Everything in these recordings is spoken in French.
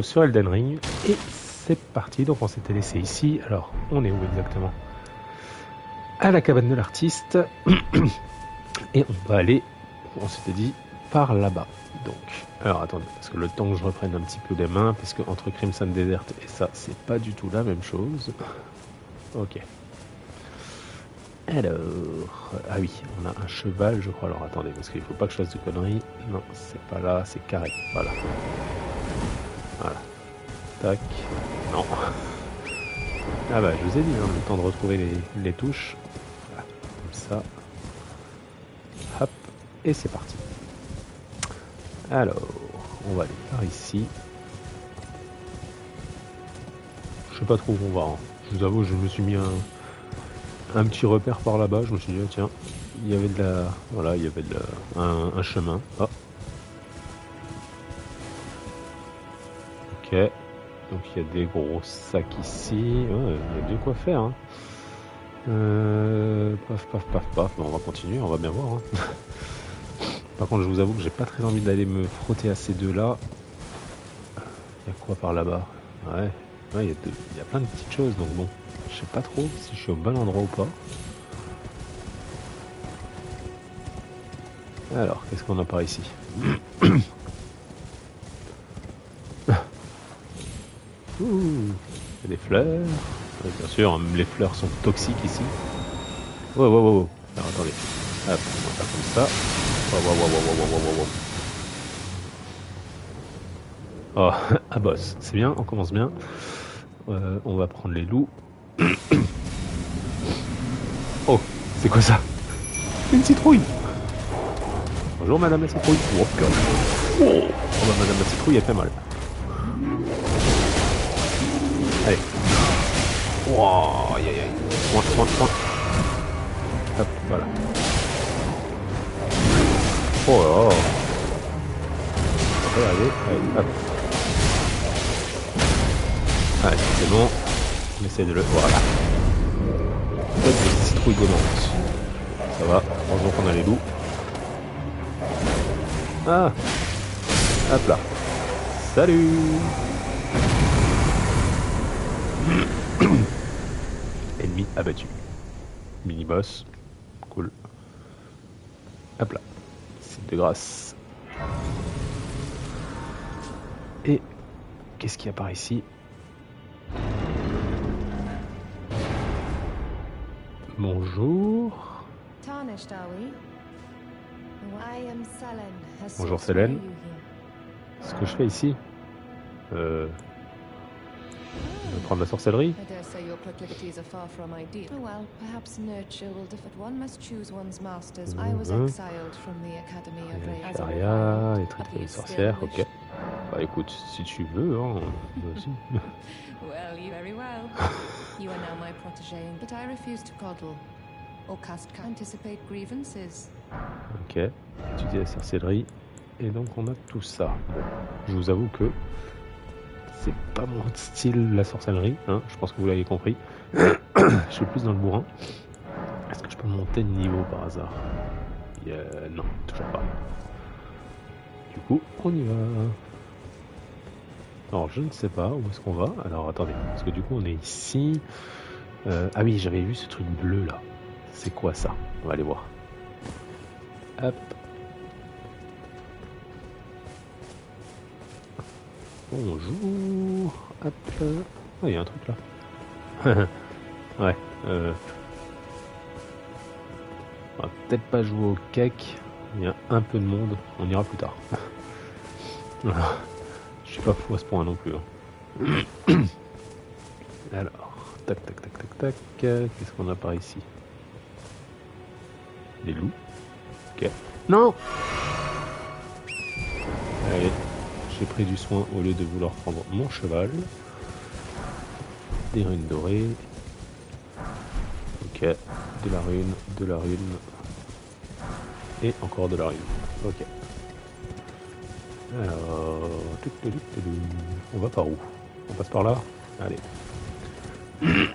Sur Elden Ring et c'est parti. Donc on s'était laissé ici. Alors on est où exactement? À la cabane de l'artiste. Et on va aller, on s'était dit, par là-bas. Donc, alors attendez, parce que le temps que je reprenne un petit peu les mains, parce que entre Crimson Desert et ça, c'est pas du tout la même chose. Ok. Alors, ah oui, on a un cheval, je crois. Alors attendez, parce qu'il faut pas que je fasse de conneries. Non, c'est pas là, c'est carré. Voilà. Voilà. Tac. Non. Ah bah, je vous ai dit, hein, le temps de retrouver les touches. Voilà. Comme ça. Hop. Et c'est parti. Alors, on va aller par ici. Je sais pas trop où on va. Hein. Je vous avoue, je me suis mis un petit repère par là-bas. Je me suis dit, oh, tiens, il y avait de la... Voilà, il y avait de la, un chemin. Oh. Ok. Donc il y a des gros sacs ici. Ouais, il y a de quoi faire. Hein. Paf, paf, paf, paf. Bon, on va continuer, on va bien voir. Hein. Par contre, je vous avoue que j'ai pas très envie d'aller me frotter à ces deux-là. Il y a quoi par là-bas? Ouais, ouais, il y a plein de petites choses. Donc bon, je sais pas trop si je suis au bon endroit ou pas. Alors, qu'est-ce qu'on a par ici? Ouh, il y a des fleurs. Ouais, bien sûr, les fleurs sont toxiques ici. Wow, wow, wow, wow. Alors, attendez. Hop, on va faire comme ça. Wow, wow, wow, wow, wow, wow, wow, wow. Oh, ah boss, c'est bien, on commence bien. On va prendre les loups. Oh, c'est quoi ça? Une citrouille. Bonjour madame la citrouille. Oh, purée. Oh, bah, madame la citrouille, elle fait mal. Allez. Wow, aïe aïe aïe. Point, point, point. Hop, voilà. Oh là là. On va y arriver. Allez, hop. Allez, c'est bon. On essaie de le... Voilà. Peut-être des citrouilles gommantes. Ça va. Heureusement qu'on a les loups. Ah. Hop là. Salut. Ennemi abattu. Mini-boss. Cool. Hop là. Site de grâce. Et qu'est-ce qu'il y a par ici? Bonjour. Bonjour Célène. Ce que je fais ici, je vais prendre la sorcellerie. Charia, les traîtres des sorcières, ok. Bah écoute, si tu veux, hein, moi aussi. Well, you very well. You are now my protégé, but I refuse to coddle or anticipate grievances. Ok, étudier la sorcellerie. Et donc on a tout ça. Bon, je vous avoue que c'est pas mon style la sorcellerie, hein, je pense que vous l'avez compris. Je suis plus dans le bourrin. Est-ce que je peux monter de niveau par hasard? Non, toujours pas. Du coup, on y va. Alors, je ne sais pas où est-ce qu'on va. Alors, attendez, parce que du coup, on est ici. Ah oui, j'avais vu ce truc bleu là. C'est quoi ça? On va aller voir. Hop. Bonjour. Hop. Oh, il y a un truc là. Ouais. On va peut-être pas jouer au cake. Il y a un peu de monde. On ira plus tard. Je suis pas fou à ce point non plus. Hein. Alors, tac, tac, tac, tac, tac. Qu'est-ce qu'on a par ici? Des loups. Ok. Non! Allez, j'ai pris du soin au lieu de vouloir prendre mon cheval. Des runes dorées. Ok. De la rune, de la rune. Et encore de la rune. Ok. Alors, on va par où? On passe par là? Allez. Je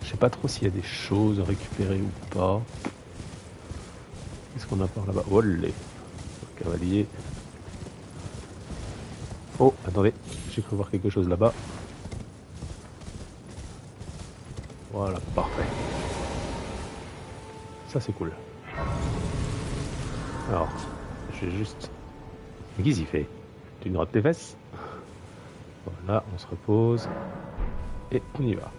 sais pas trop s'il y a des choses à récupérer ou pas. Qu'est-ce qu'on a par là-bas? Olé! Cavalier. Oh, attendez, j'ai cru voir quelque chose là-bas. Voilà, parfait. Ça c'est cool. Alors, je vais juste... Mais qu'est-ce qu'il fait? Tu grattes tes fesses? Voilà, on se repose. Et on y va.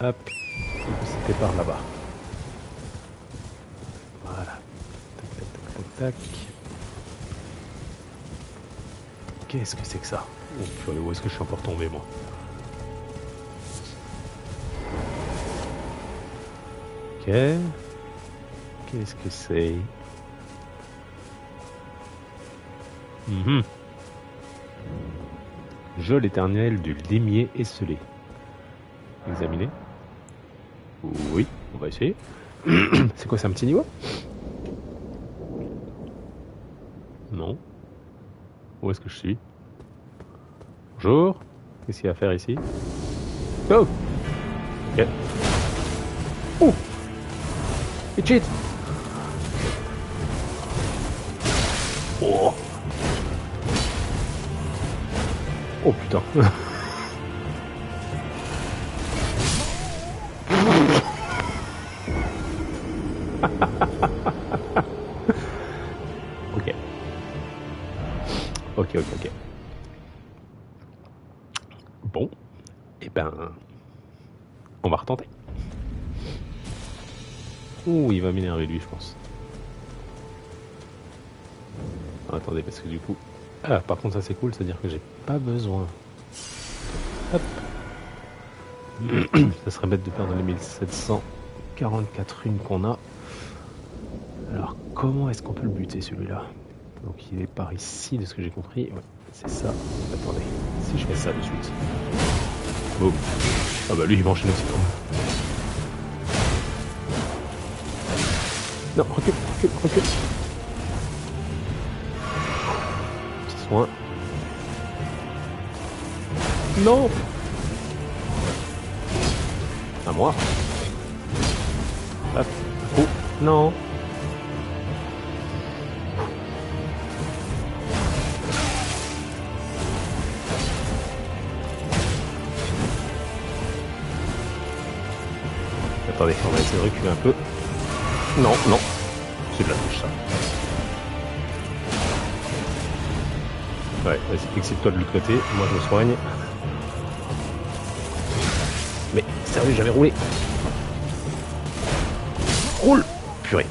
Hop. Du coup, c'était par là-bas. Voilà. Tac, tac, tac, tac, tac. Qu'est-ce que c'est que ça? Oh purée, où est-ce que je suis encore tombé, moi? Ok. Qu'est-ce que c'est? Geôle éternelle du limier esselé. Examiner. Oui, on va essayer. C'est quoi, c'est un petit niveau? Non. Où est-ce que je suis? Bonjour. Qu'est-ce qu'il y a à faire ici? Oh. Ok. Oh. Il cheat. Oh. Oh putain. Ok. Ok, ok, ok. Bon. Eh ben... On va retenter. Ouh, il va m'énerver lui, je pense. Ah, attendez, parce que du coup... Ah, par contre, ça c'est cool, c'est-à-dire que j'ai pas besoin. Hop. Ça serait bête de perdre les 1744 runes qu'on a. Alors, comment est-ce qu'on peut le buter, celui-là? Donc, il est par ici, de ce que j'ai compris. Ouais, c'est ça. Attendez, si je fais ça de suite. Boum. Ah bah lui, il va enchaîner aussi. Non, recule, recule, recule. Petit soin. Non. À moi. Hop. Oh, non. Attendez, on va essayer de reculer un peu. Non, non. C'est de la touche, ça. Ouais, vas-y, excite-toi de l'autre côté. Moi, je me soigne. Mais, sérieux, j'avais roulé. Roule. Purée.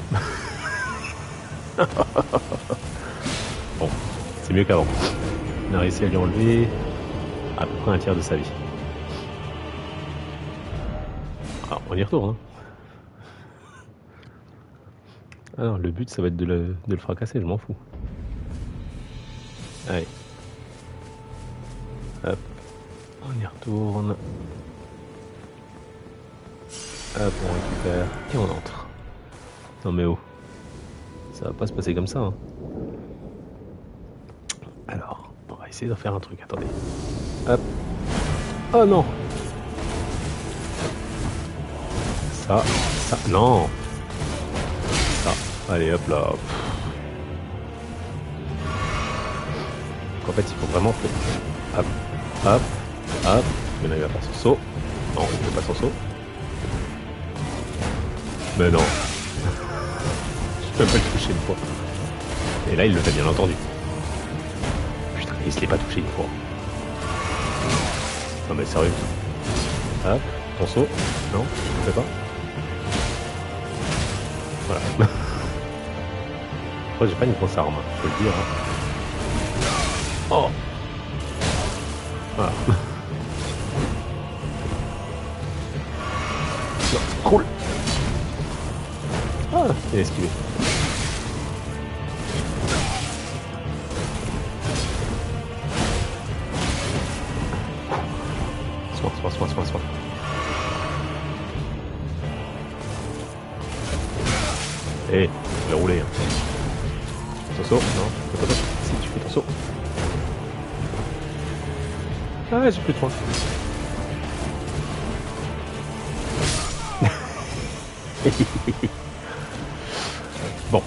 Bon, c'est mieux qu'avant. On a réussi à lui enlever à peu près un tiers de sa vie. Alors, on y retourne. Hein. Alors, le but, ça va être de le fracasser, je m'en fous. Allez. Hop. On y retourne. Hop, on récupère. Et on entre. Non mais oh. Ça va pas se passer comme ça. Hein. Alors, on va essayer d'en faire un truc. Attendez. Hop. Oh non. Ça. Non. Ça. Allez, hop là. En fait, il faut vraiment que... Hop. Hop. Hop. Maintenant, il va faire son saut. Non, il ne fait pas son saut. Mais non. Je peux pas le toucher une fois. Et là, il le fait bien entendu. Putain, il se l'est pas touché une fois. Non mais sérieux. Hop, ton saut. Non, je ne fais pas. Voilà. Moi, j'ai pas une grosse arme, je peux le dire. Hein. Oh. Voilà. Non, cool. Ah, il a esquivé. Soin. Eh, je l'ai roulé. Hein. Ton saut? Non, si tu fais ton saut. Ah, j'ai plus de points. Bon.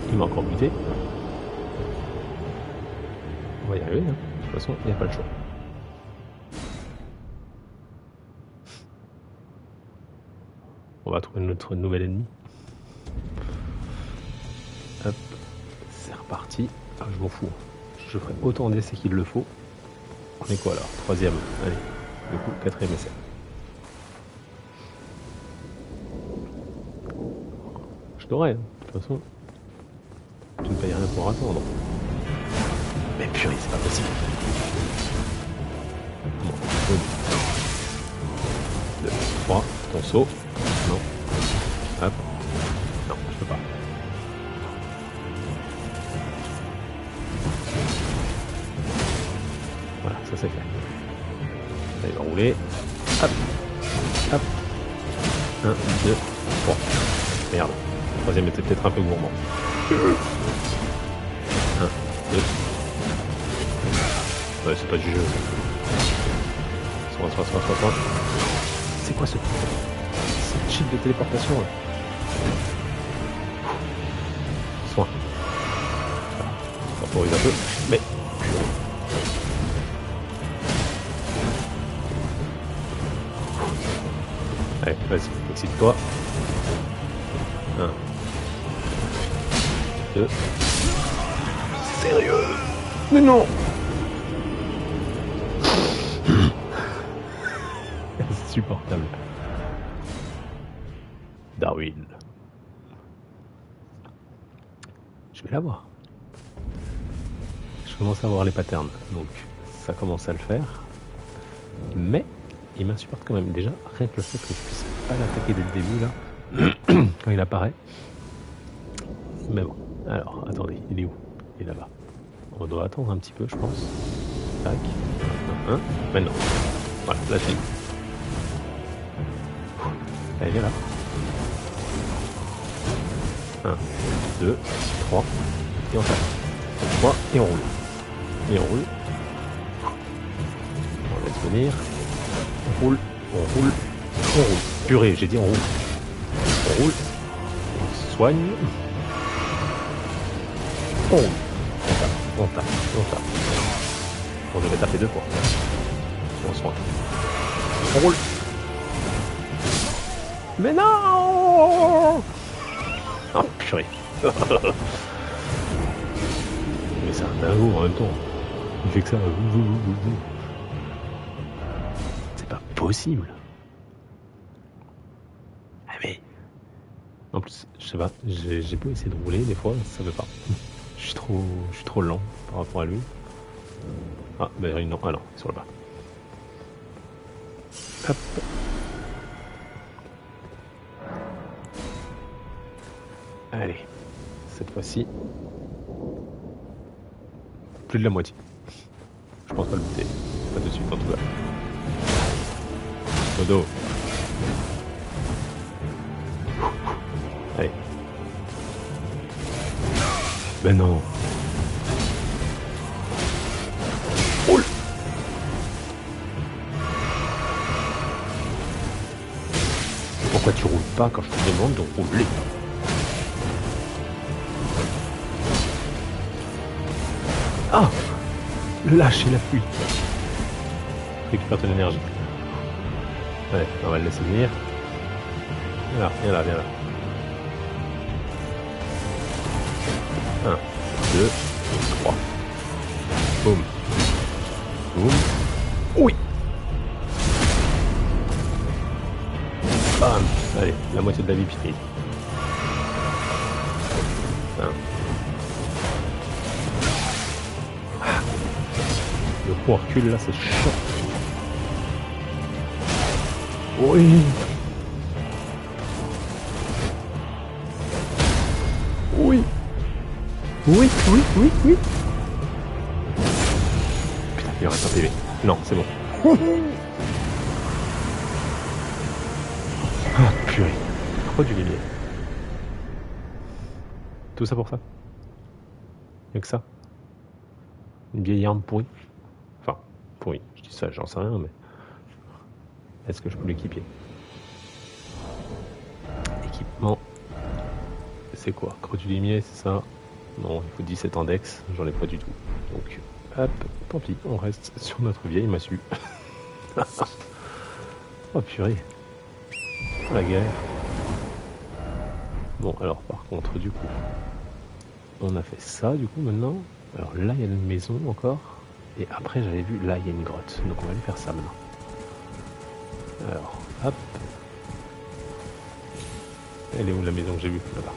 Il m'a encore buté. On va y arriver, hein. De toute façon, il n'y a pas le choix. On va trouver notre nouvel ennemi. Hop, c'est reparti. Ah, je m'en fous. Je ferai autant d'essais qu'il le faut. On est quoi alors? Troisième. Allez. Du coup, quatrième essai. Je l'aurai, hein. De toute façon. Tu ne payes rien pour attendre. Mais purée, c'est pas possible. Bon, 2, 3, ton saut. Non. Hop. Non, je peux pas. Voilà, ça c'est fait. Là, il va rouler. Hop. Hop. 1, 2, 3. Merde. Le troisième était peut-être un peu gourmand. 1, 2. Ouais, c'est pas du jeu. Soit. C'est quoi ce cheat de téléportation là? Soin. On temporise un peu, mais. Allez, vas-y, excite-toi. 1, 2. Sérieux? Mais non! Insupportable. Darwin. Je vais la voir. Je commence à voir les patterns, donc ça commence à le faire. Mais il m'insupporte quand même. Déjà, rien que le fait que je puisse pas l'attaquer dès le début là, quand il apparaît. Mais bon, alors attendez, il est où? Il est là-bas. On doit attendre un petit peu, je pense. Tac. Maintenant. Voilà, là je l'ai. Allez, viens là. 1, 2, 3. Et on tape. 3 et on roule. Et on roule. On laisse venir. On roule. On roule. On roule. Purée, j'ai dit on roule. On roule. On soigne. On roule. On tape. On devait taper 2 fois. On soigne. On roule. Mais non! Oh purée. Mais c'est un dingo en même temps. Il fait que ça. C'est pas possible. Ah mais. En plus, je sais pas, j'ai beau essayer de rouler des fois, ça veut pas. Je suis trop lent par rapport à lui. Ah, bah non, ah non, il est sur le bas. Hop. Allez, cette fois-ci, plus de la moitié. Je pense pas le buter, pas de suite en tout cas. Dodo. Allez. Ben non. Roule. Pourquoi tu roules pas quand je te demande de rouler? Ah! Lâchez la pluie. Récupère ton énergie. Allez, on va le laisser venir. Viens là. 1, 2, 3. Boum. Boum. Oui! Bam! Allez, la moitié de la vie finie. 1. Le coup en recul là, c'est chiant. Oui. Oui. Putain, il reste un PV. Non, c'est bon. Ah, purée. Croix du limier. Tout ça pour ça? Y'a que ça? Une vieille arme pourrie? Enfin, pourrie. Je dis ça, j'en sais rien, mais... Est-ce que je peux l'équiper? Équipement. C'est quoi? Creux du limier, c'est ça? Non, il faut 17 index, j'en ai pas du tout. Donc, Hop, tant pis, on reste sur notre vieille massue. Oh purée. Oh, la galère. Bon, alors par contre, du coup, on a fait ça, du coup, maintenant. Alors là, il y a une maison encore. Et après, j'avais vu, là, il y a une grotte. Donc on va aller faire ça maintenant. Alors, hop. Elle est où la maison que j'ai vue? Là-bas.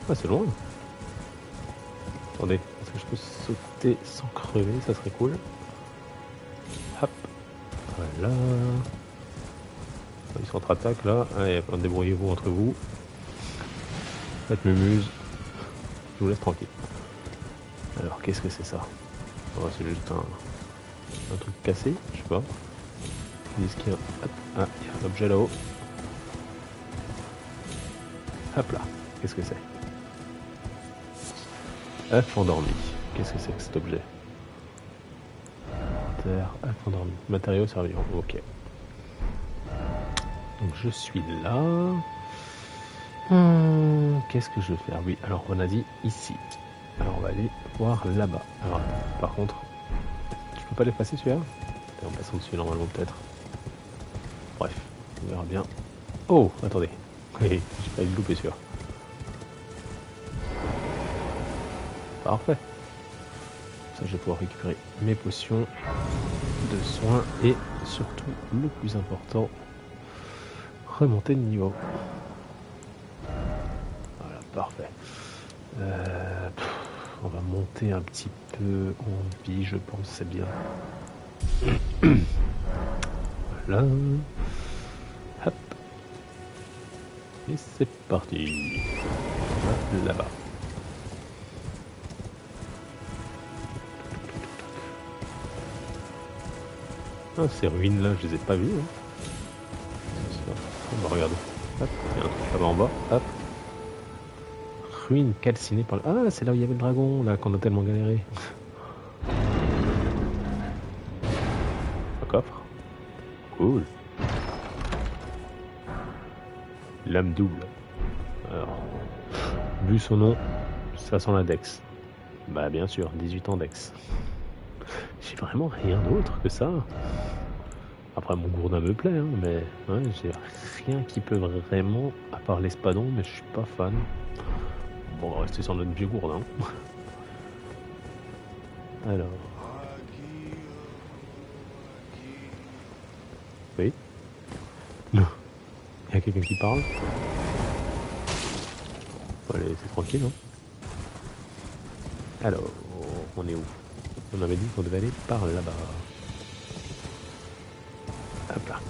Ah, c'est loin. Attendez, est-ce que je peux sauter sans crever? Ça serait cool. Hop. Voilà. Ils contre-attaquent là. Allez, débrouillez-vous entre vous. Faites mumuse. Je vous laisse tranquille. Alors, qu'est-ce que c'est ça? Oh, c'est juste un truc cassé, je sais pas. Ils disent qu'il y a... Ah, il y a un objet là-haut. Hop là. Qu'est-ce que c'est? Œuf endormi. Qu'est-ce que c'est que cet objet? Terre, œuf endormi. Matériaux survivants. Ok. Donc je suis là. Qu'est-ce que je vais faire? Oui, alors on a dit ici. Alors on va aller voir là-bas. Alors par contre, je peux pas l'effacer celui-là? En passant dessus normalement peut-être. Bref, on verra bien. Oh, attendez. J'ai failli le louper celui-là. Parfait. Ça, je vais pouvoir récupérer mes potions de soins et surtout, le plus important, remonter de niveau. Voilà, parfait. On va monter un petit peu en vie, je pense, c'est bien. Voilà. Hop. Et c'est parti. On va là-bas. Ah, ces ruines là, je les ai pas vues. Hein. On va regarder. Hop, il y a un truc là-bas en bas. Hop. Ruines calcinées par le... Ah, c'est là où il y avait le dragon, là, qu'on a tellement galéré. Un coffre. Cool. Lame double. Alors, vu son nom, ça sent l'index. Bah bien sûr, 18 ans dex. J'ai vraiment rien d'autre que ça. Après, mon gourdin me plaît, hein, mais ouais, j'ai rien qui peut vraiment, à part l'espadon, mais je suis pas fan. Bon, on va rester sur notre vieux gourdin. Alors. Oui. Il y a quelqu'un qui parle. Allez, c'est tranquille, hein. Alors, on est où? On avait dit qu'on devait aller par là-bas. Hop là.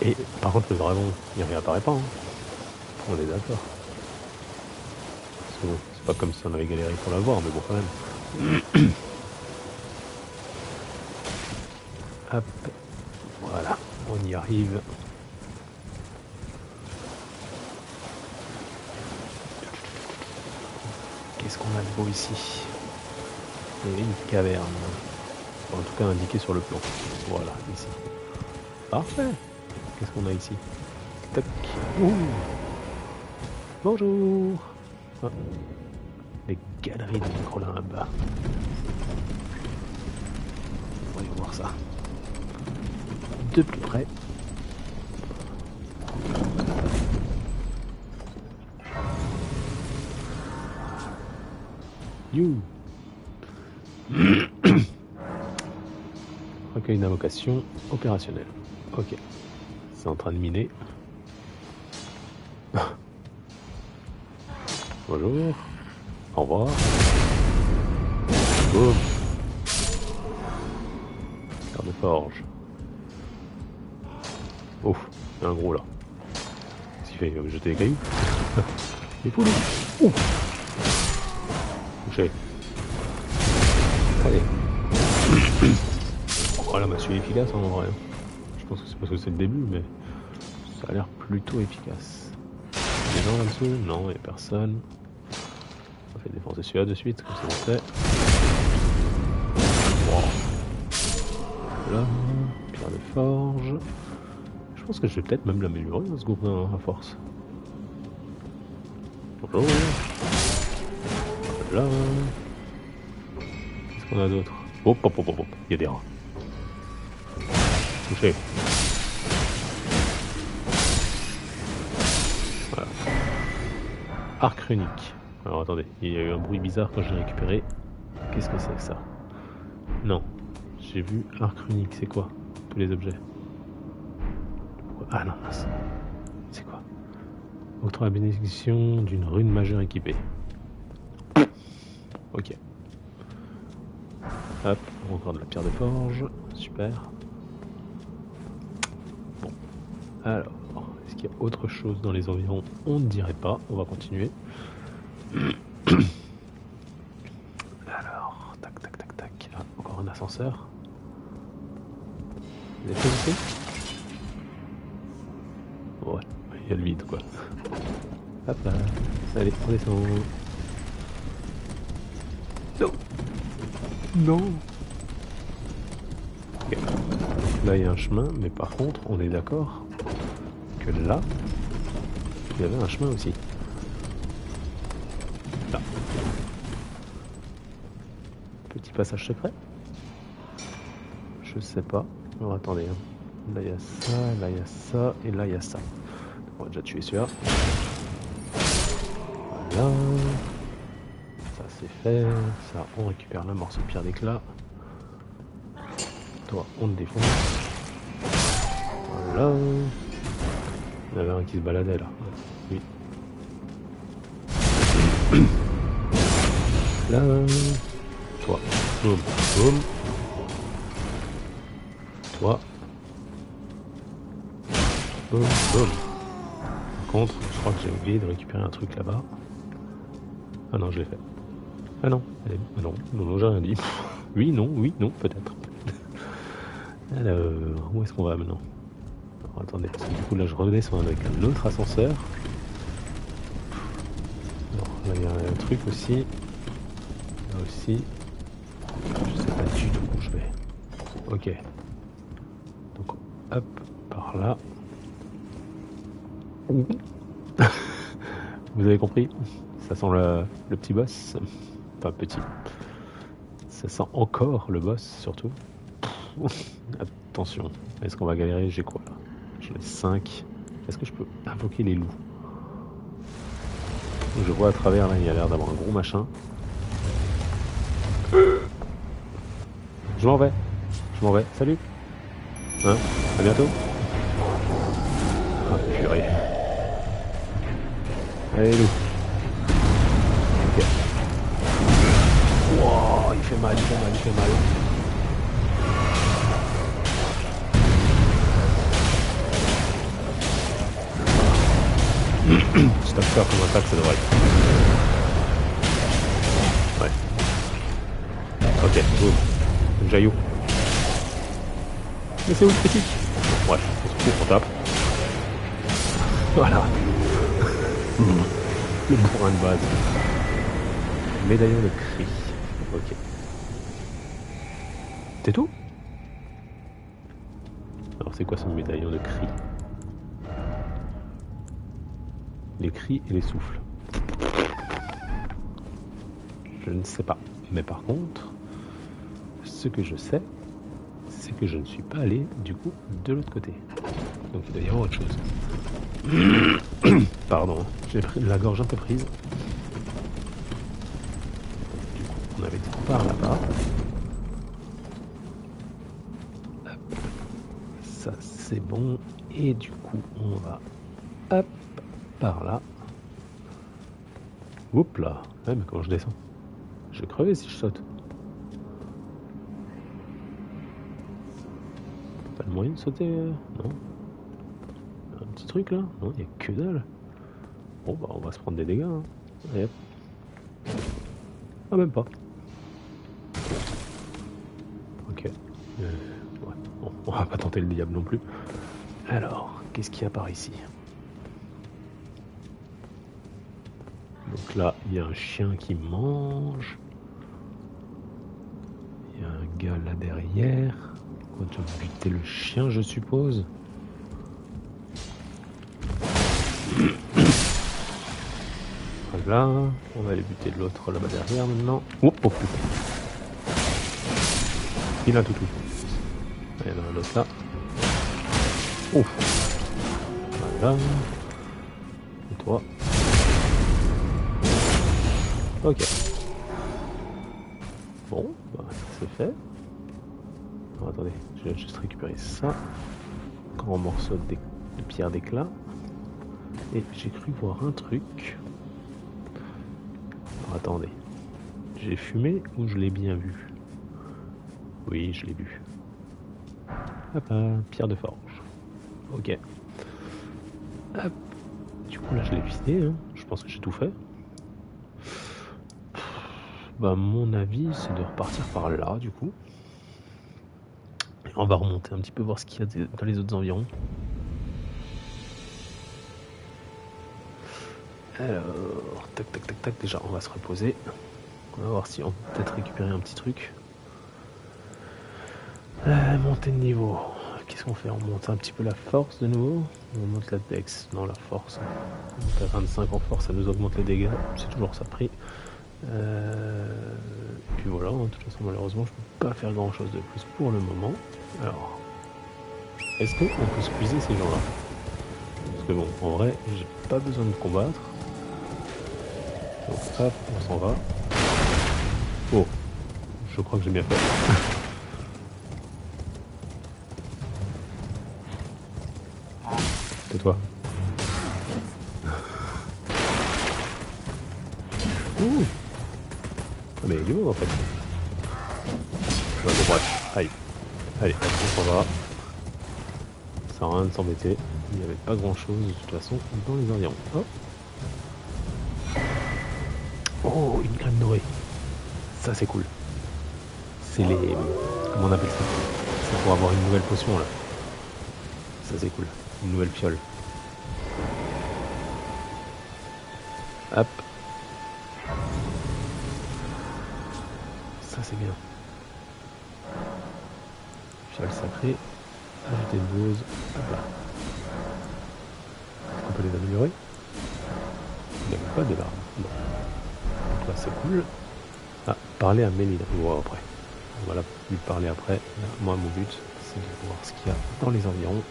Et par contre, le dragon, il réapparaît pas. Hein. On est d'accord. Parce que bon, c'est pas comme si on avait galéré pour l'avoir, mais bon, quand même. Hop. Voilà, on y arrive. Qu'est-ce qu'on a de beau ici? Une caverne. En tout cas indiqué sur le plan. Voilà, ici. Parfait. Qu'est-ce qu'on a ici? Tac. Ouh. Bonjour. Ah. Les galeries de microlimbes. Voyons voir ça. De plus près. You. Recueil d'invocation opérationnel. Ok. C'est en train de miner. Bonjour. Au revoir. Boum. Carte de forge. Ouf, il y a un gros là. Qu'est-ce qu'il fait? Il va me jeter des cailloux. Les poules. Touché. Allez. Oh la massue est efficace en vrai. Je pense que c'est parce que c'est le début, mais ça a l'air plutôt efficace. Des gens là-dessous? Non, il n'y a personne. On fait défoncer celui-là de suite, comme ça on fait. Wow. Là, pierre de forge. Je pense que je vais peut-être même l'améliorer ce gourdin à force. Bonjour. Là. Qu'est-ce qu'on a d'autre? Hop, hop, hop, hop, hop. Il y a des rats. Touché. Voilà. Arc runique. Alors attendez, il y a eu un bruit bizarre quand je l'ai récupéré. Qu'est-ce que c'est que ça? Non. J'ai vu arc runique, c'est quoi? Tous les objets. Ah non, c'est quoi? Octroie la bénédiction d'une rune majeure équipée. Ok. Hop, encore de la pierre de forge. Super. Bon. Alors, est-ce qu'il y a autre chose dans les environs? On ne dirait pas. On va continuer. Alors, tac, tac, tac, tac. Ah, encore un ascenseur. Vous avez fait ici? Ouais, il y a le vide quoi. Hop là. Allez, on descend. Non. Non. Okay. Donc là il y a un chemin, mais par contre on est d'accord que là il y avait un chemin aussi. Là. Petit passage secret? Je sais pas. Alors attendez. Hein. Là il y a ça, là il y a ça, et là il y a ça. On va déjà tuer celui-là. Voilà. Ça c'est fait. Ça on récupère la morceau de pierre d'éclat. Toi, on le défonce. Voilà. Il y en avait un qui se baladait là. Oui. Là. Toi. Boum. Boum. Toi. Boum. Boum. Par contre, je crois que j'ai oublié de récupérer un truc là-bas. Ah non, je l'ai fait. Ah non. Allez. Ah non. Non, j'ai rien dit. Oui, non, peut-être. Alors, où est-ce qu'on va maintenant? Alors, attendez, parce que du coup là je redescends avec un autre ascenseur. Alors, là il y a un truc aussi. Là aussi. Je sais pas du tout où je vais. Ok. Donc hop, par là. Vous avez compris? Ça sent le petit boss. Enfin petit. Ça sent encore le boss surtout. Attention, est-ce qu'on va galérer? J'ai quoi là? J'en ai 5. Est-ce que je peux invoquer les loups? Je vois à travers là, il y a l'air d'avoir un gros machin. Je m'en vais. Salut. Hein? À bientôt. Ah purée. Allez les loups. Ok. Wow, il fait mal. Stop faire comme attaque, ça devrait être. Ouais. Ok, boum. Jaillou. Mais c'est où le petit? Ouais, on se fout, on tape. Voilà. Le bourrin de base. Médaillon de cri. Ok. C'est tout? Alors c'est quoi ce médaillon de cri? Les cris et les souffles. Je ne sais pas. Mais par contre, ce que je sais, c'est que je ne suis pas allé du coup de l'autre côté. Donc il doit y avoir autre chose. Pardon, j'ai pris la gorge un peu prise. Du coup, on avait dit par là-bas. Ça c'est bon. Et du coup, on va hop par là. Oups là. Ouais, mais comment je descends? Je vais crever si je saute. Pas le moyen de sauter? Non. Un petit truc là? Non, il n'y a que dalle. Bon bah on va se prendre des dégâts. Hein. Allez, hop. Ah même pas. Ok. Ouais. Bon, on va pas tenter le diable non plus. Alors, qu'est-ce qu'il y a par ici? Donc là, il y a un chien qui mange. Il y a un gars là derrière. On va buter le chien, je suppose. Voilà. On va aller buter l'autre là-bas derrière maintenant. Oh, oh putain. Il a un toutou. Il y en a un autre là. Ouf. Voilà. Et toi. Ok. Bon, bah, c'est fait. Alors, attendez, je vais juste récupérer ça. Grand morceau de pierre d'éclat. Et j'ai cru voir un truc. Alors, attendez. J'ai fumé ou je l'ai bien vu? Oui, je l'ai vu. Hop là, pierre de forge. Ok. Hop. Du coup là je l'ai vidé, hein. Je pense que j'ai tout fait. Bah mon avis c'est de repartir par là du coup. Et on va remonter un petit peu voir ce qu'il y a dans les autres environs. Alors, tac tac tac tac, déjà on va se reposer. On va voir si on peut peut-être récupérer un petit truc. Montée de niveau. Qu'est-ce qu'on fait? On monte un petit peu la force de nouveau. On monte la dex. Non, la force. On monte à 25 en force, ça nous augmente les dégâts. C'est toujours ça pris. Et puis voilà, de toute façon malheureusement je peux pas faire grand chose de plus pour le moment. Alors, est-ce qu'on peut squeezer ces gens-là? Parce que bon, en vrai, j'ai pas besoin de combattre. Donc hop, on s'en va. Oh, je crois que j'ai bien fait. Tais-toi. Ouh. Ah mais il est où en fait? Bref, aïe. Allez, on s'en va. Ça sert à rien de s'embêter. Il n'y avait pas grand chose de toute façon dans les environs. Oh, oh une graine dorée. Ça c'est cool. C'est les... Comment on appelle ça? C'est pour avoir une nouvelle potion là. Ça c'est cool. Une nouvelle fiole. Hop. Ça c'est bien. Fiole sacrée. Ajouter une dose. Hop là. Est-ce qu'on peut les améliorer? Il n'y a pas de larmes. Non. Donc là c'est cool. Ah, parler à Méline. On va voir après. On va lui parler après. Là, moi mon but c'est de voir ce qu'il y a dans les environs.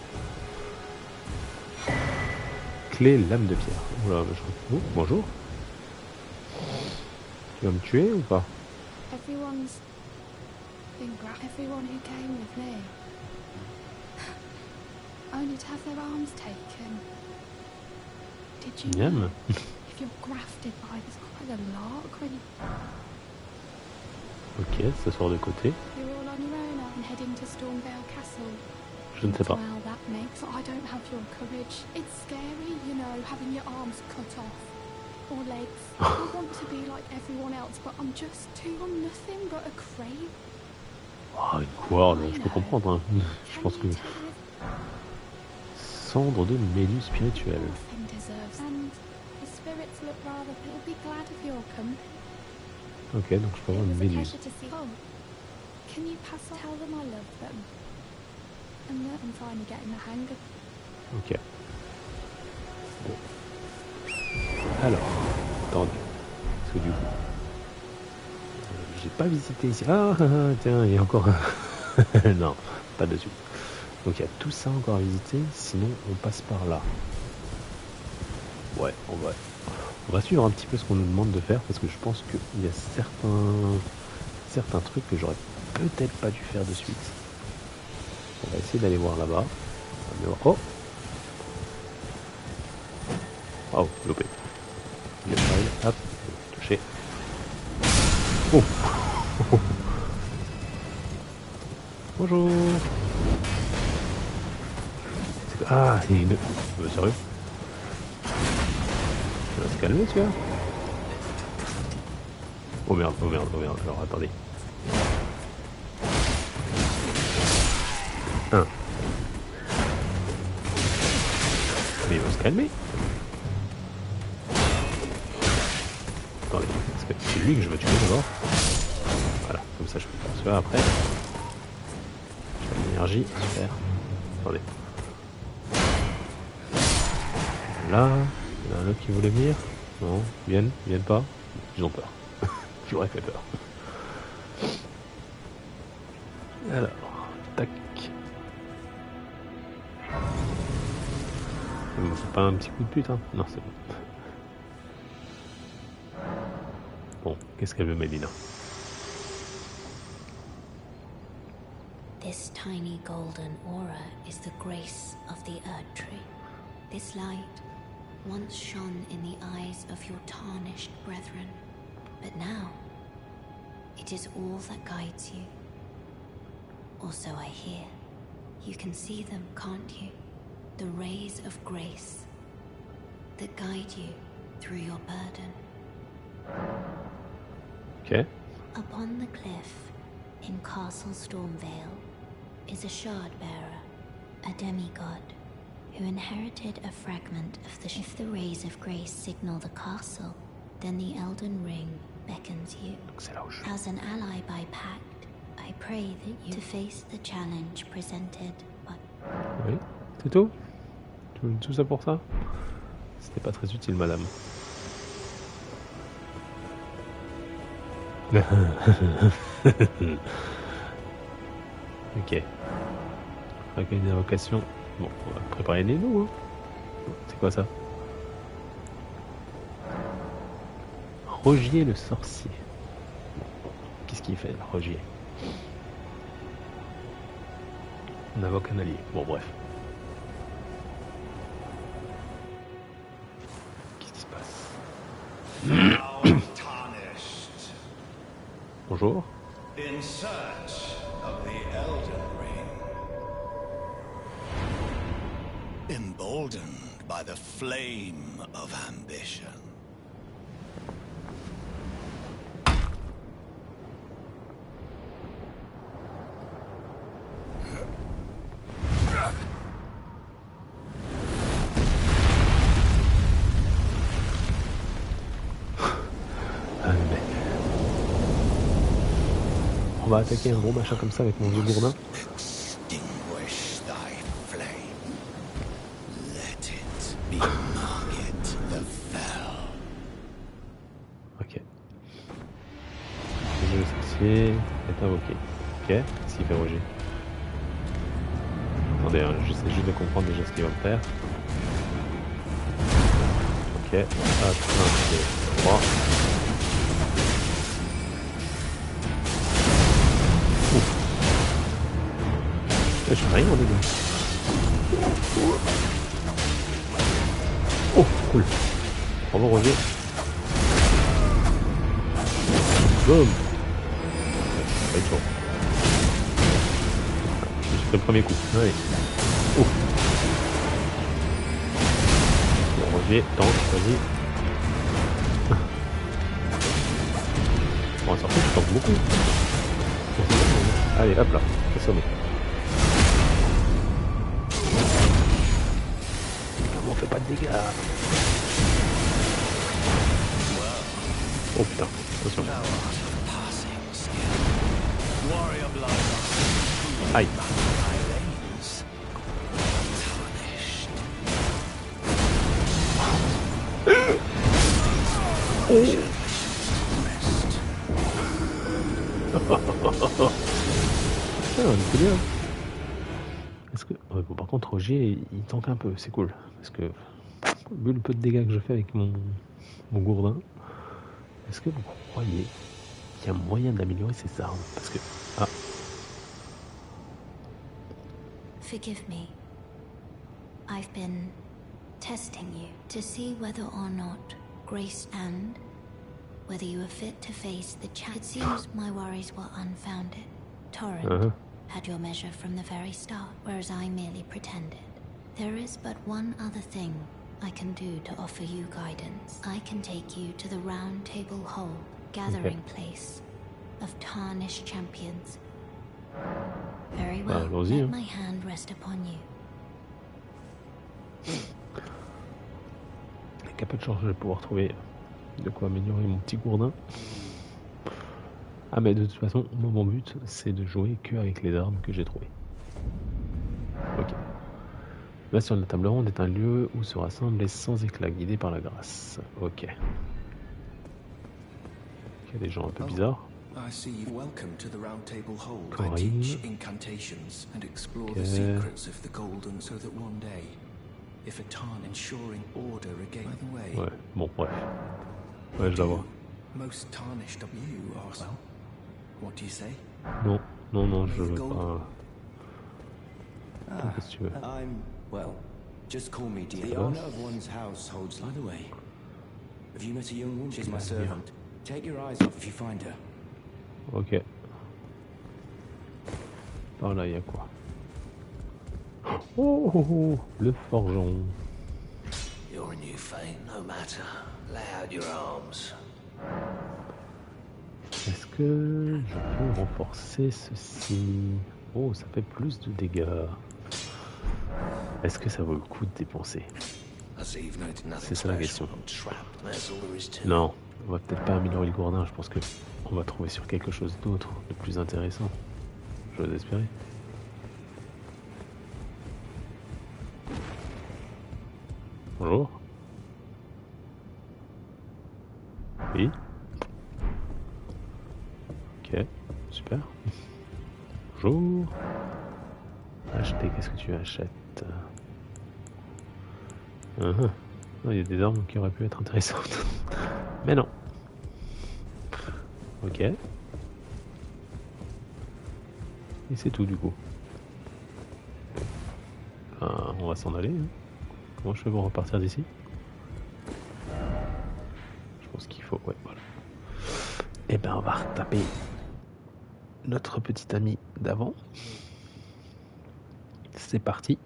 Clé lame de pierre. Oula, oh, bonjour. Tu vas me tuer ou pas? Everyone who came with me, only to have their arms taken. Did you know? If you're grafted by this, quite a lark when you... Ok, ça sort de côté. You're all on your own and heading to Stormvale Castle. Je ne sais pas. Well, that makes... I don't have your courage. It's scary, you know, having your arms cut off. Or legs. I want to be like everyone else, but I'm just too... I'm nothing but a crane. Oh, une corde, je peux comprendre. Hein. Je pense que... Cendre de Méduse spirituelle. Ok, donc je peux avoir une Méduse. Ok. Bon. Alors, attendez. Parce que du coup... j'ai pas visité ici. Ah, tiens, il y a encore un... non, pas de suite. Donc il y a tout ça encore à visiter, sinon on passe par là. Ouais, on va suivre un petit peu ce qu'on nous demande de faire, parce que je pense qu'il y a certains trucs que j'aurais peut-être pas dû faire de suite. On va essayer d'aller voir là-bas. Oh, oh, loupé. Hop, touché. Oh. Bonjour. Ah, il y a une... sérieux? Il va se calmer, tu vois. Oh merde, oh merde, oh merde. Alors, attendez. Un. Mais il va se calmer. Attendez, parce que c'est lui que je veux tuer d'abord. Voilà, comme ça je peux faire ça après. Je fais de l'énergie, super. Attendez. Là, il y en a un autre qui voulait venir. Non, viennent pas. Ils ont peur. J'aurais fait peur. Alors, tac. C'est pas un petit coup de pute, hein? Non, c'est bon. Bon, qu'est-ce qu'elle veut, Mélina? This tiny golden aura is the grace of the Earth Tree. This light once shone in the eyes of your tarnished brethren, but now it is all that guides you. Or so I hear. You can see them, can't you? The rays of grace that guide you through your burden. Ok. Upon the cliff in Castle Stormvale is a shard-bearer, a demigod, who inherited a fragment of the... If the rays of grace signal the castle, then the Elden Ring beckons you. As an ally by pact, I pray that you to face the challenge presented by... Oui, c'est tout? Tout ça pour ça? C'était pas très utile, madame. Ok. Recueil d'invocation. Bon, on va préparer les loups. Hein. C'est quoi ça? Rogier le sorcier. Qu'est-ce qu'il fait, Rogier? On invoque un allié. Bon, bref. Qu'est-ce qui se passe? Bonjour. In search of the Elden Ring. Emboldened by the flame of ambition. On va attaquer un gros machin comme ça avec mon vieux gourdin. Extinguish thy flame. Let it be Margit the Fell. Ok. Le sorcier est invoqué. Ok. Qu'est-ce qu'il fait, Roger? Attendez, hein, j'essaie juste de comprendre déjà ce qu'il va me faire. Ok. Hop, 1, 2, 3. Je suis rien en dégâts. Oh, cool. Bravo, Roger. Boum. Pas eu de chance. J'ai pris le premier coup. Allez. Oh. Bon, Roger, tente, vas-y. Bon, sortir, je tente beaucoup. Allez, hop là, assommé. On fait pas de dégâts. Oh putain, attention. Aïe. C'est bien. Est-ce que... Ouais, bon, par contre, Roger, il tank un peu, c'est cool. Parce que, vu le peu de dégâts que je fais avec mon gourdin, est-ce que vous croyez qu'il y a moyen d'améliorer ses armes? Parce que... Ah. Forgive me. I've been testing you to see whether or not grace and whether you are fit to face the challenge. It seems my worries were unfounded. Torrent had your measure from the very start, whereas I merely pretended. There is but one other thing I can do to offer you guidance. I can take you to the Round Table Hall, gathering place of tarnished champions. Very well, let my hand rest upon you. Avec un peu de chance, je vais pouvoir trouver de quoi améliorer mon petit gourdin. Ah mais de toute façon, moi, mon but c'est de jouer que avec les armes que j'ai trouvées. Ok. Là sur la table ronde est un lieu où se rassemblent les sans éclat guidés par la grâce. Ok. Il y a des gens un peu bizarres. I see you. Welcome to the Round Table Hold. I Corinne. teach incantations and explore Okay. the secrets of the golden, so that one day, if a tarn ensuring order again. By the way, Ouais, bon, bref. Ouais, je la vois. most tarnished of you are. Well, what do you say? Non, non, non, je veux pas. Qu'est-ce que tu veux? I'm, well, just call me dear. The Yes. honor of one's house holds. By the way, have you met a young woman? She's my servant. Take your eyes off if you find her. Ok. Par là, il y a quoi? Oh, oh, oh, le forgeron. You're a new fame, no matter. Lay out your arms. Est-ce que je peux renforcer ceci? Oh, ça fait plus de dégâts. Est-ce que ça vaut le coup de dépenser? C'est ça la question. Non, on va peut-être pas améliorer le gourdin. Je pense que on va trouver sur quelque chose d'autre de plus intéressant. J'ose espérer. Bonjour. Oui. Ok, super. Bonjour. Acheter, qu'est-ce que tu achètes? Non, il y a des armes qui auraient pu être intéressantes. Mais non. Ok. Et c'est tout du coup. On va s'en aller. Hein. Comment je fais pour repartir d'ici? Je pense qu'il faut... Ouais, voilà. Et ben on va retaper notre petit ami d'avant. C'est parti.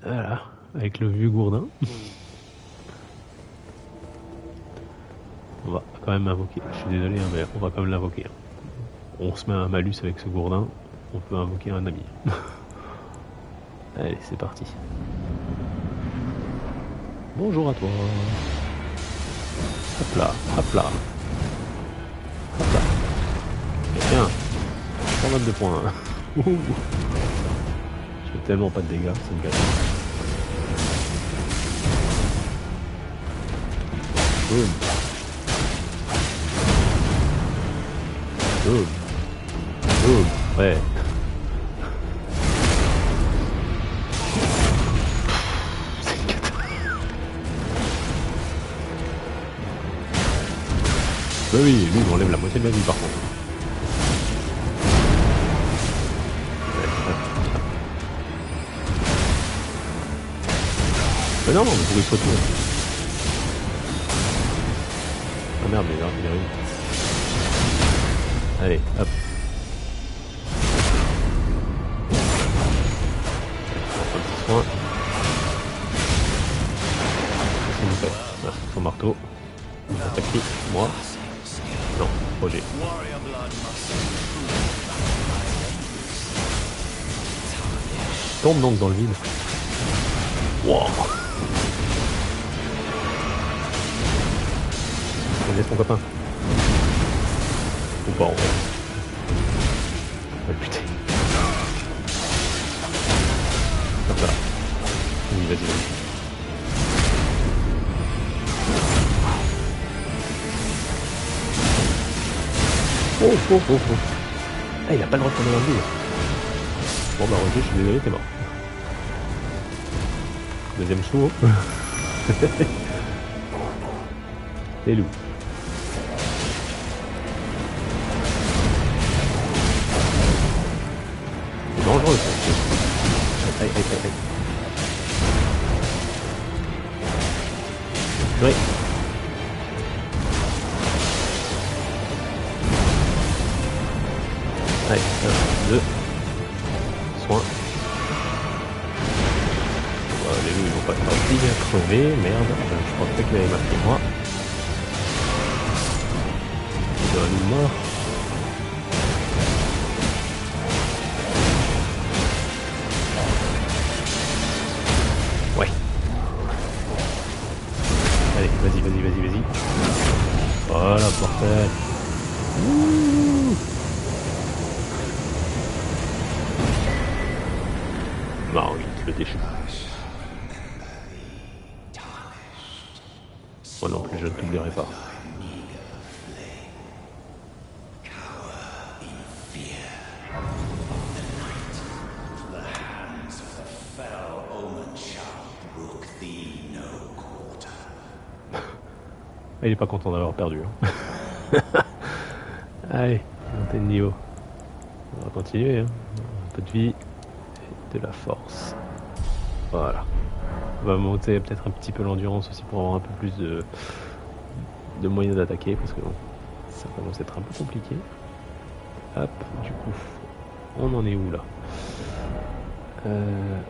Voilà, avec le vieux gourdin. On va quand même invoquer. Je suis désolé, hein, mais on va quand même l'invoquer. On se met un malus avec ce gourdin. On peut invoquer un ami. Allez, c'est parti. Bonjour à toi. Hop là, hop là. Hop là. Et tiens, 122 points. Je fais tellement pas de dégâts, ça me gâche. Boum. Boum. Boum. Ouais. C'est une cata. Bah oui, lui il m'enlève la moitié de ma vie par contre. Mais non, mais pourquoi il se retourne? Ah merde, mais là, il arrive. Allez, hop. Un petit soin. Qu'est-ce qu'il nous fait? Ah, son marteau. Attaque qui? Moi? Non, Roger. Tombe donc dans le vide. Wow. On laisse ton copain. Ou pas en fait. Oh putain. Hop là. Oui, vas-y, vas-y. Oh, oh, oh, oh. Ah, il a pas le droit de tomber dans le vide. Bon bah Roger, je suis désolé, t'es mort. Deuxième saut. Les loups. C'est dangereux ça. Aïe, aïe, aïe, aïe. Oui. Allez, 1, 2. Soin. Les loups ils vont pas très bien crever, merde, je pense pas qu'il avait marqué moi. Il doit nous mort. Ouais. Allez, vas-y, vas-y, vas-y, vas-y. Voilà, parfait. Ouh. Bah oui, le déchet. Moi non plus, je ne t'oublierai pas. il est pas content d'avoir perdu. Hein. Allez, montez de niveau. On va continuer. Hein. Un peu de vie et de la force. Voilà. On va monter peut-être un petit peu l'endurance aussi pour avoir un peu plus de moyens d'attaquer parce que bon, ça commence à être un peu compliqué. Hop, du coup, on en est où là?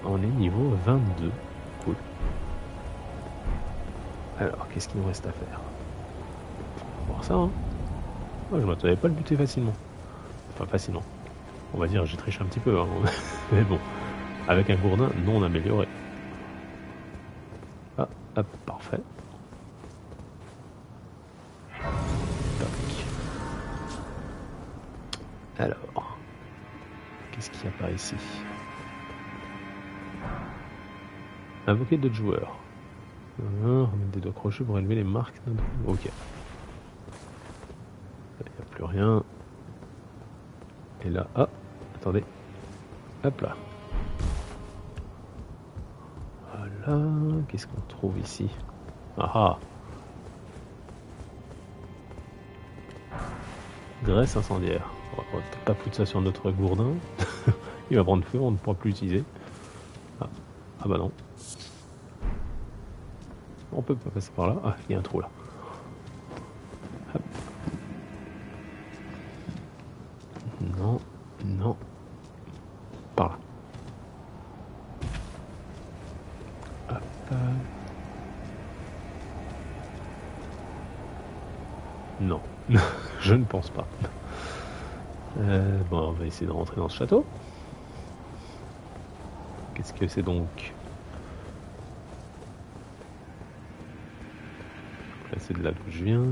On est niveau 22. Cool. Alors, qu'est-ce qu'il nous reste à faire? On va voir ça, hein. Oh, je m'attendais pas à le buter facilement. Enfin, facilement. On va dire, j'ai triché un petit peu, hein. Mais bon, avec un gourdin non amélioré. Ah, hop, parfait. Tac. Alors, qu'est-ce qu'il y a par ici? Invoquer d'autres joueurs. Remettre des doigts crochus pour élever les marques. Ok. Il n'y a plus rien. Et là, ah, attendez. Hop là. Voilà. Qu'est-ce qu'on trouve ici? Ah ah. Graisse incendiaire. On va peut-être pas foutre ça sur notre gourdin. Il va prendre feu, on ne pourra plus l'utiliser. Ah. Ah bah non. On peut pas passer par là. Ah, il y a un trou là. Hop. Non, non. Par là. Hop. Non, je ne pense pas. Bon, on va essayer de rentrer dans ce château. Qu'est-ce que c'est donc? Là, c'est de là d'où je viens.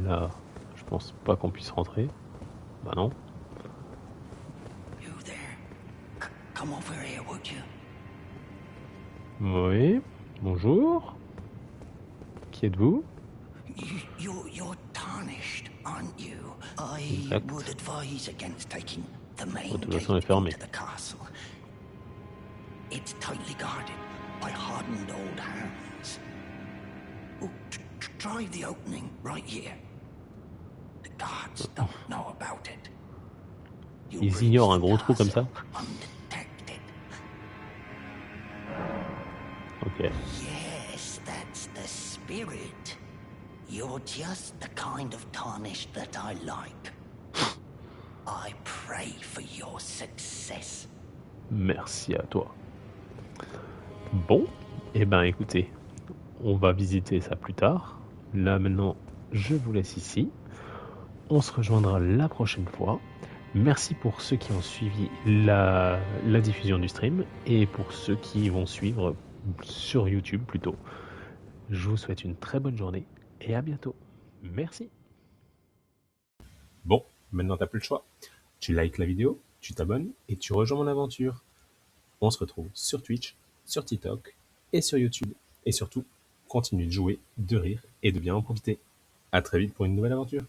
Là, je pense pas qu'on puisse rentrer. Bah non. You there? Come over here, would you? Oui, bonjour. Qui êtes-vous? You're tarnished, aren't you? I Exact. would advise against taking the main De toute gate façon, elle est fermée. into the castle. It's tightly guarded by hardened old hands. Oh, try the opening right here. The guards don't know about it. You'll Ils reach ignorent un the gros trou comme ça? castle undetected. Ok. Yes, that's the spirit. You're just the kind of tarnished that I like. I pray for your success. Merci à toi. Bon, et ben écoutez, on va visiter ça plus tard. Là maintenant, je vous laisse ici. On se rejoindra la prochaine fois. Merci pour ceux qui ont suivi la diffusion du stream et pour ceux qui vont suivre sur YouTube plutôt. Je vous souhaite une très bonne journée et à bientôt. Merci. Bon, maintenant t'as plus le choix. Tu likes la vidéo, tu t'abonnes et tu rejoins mon aventure. On se retrouve sur Twitch, sur TikTok et sur YouTube. Et surtout, continue de jouer, de rire et de bien en profiter. À très vite pour une nouvelle aventure.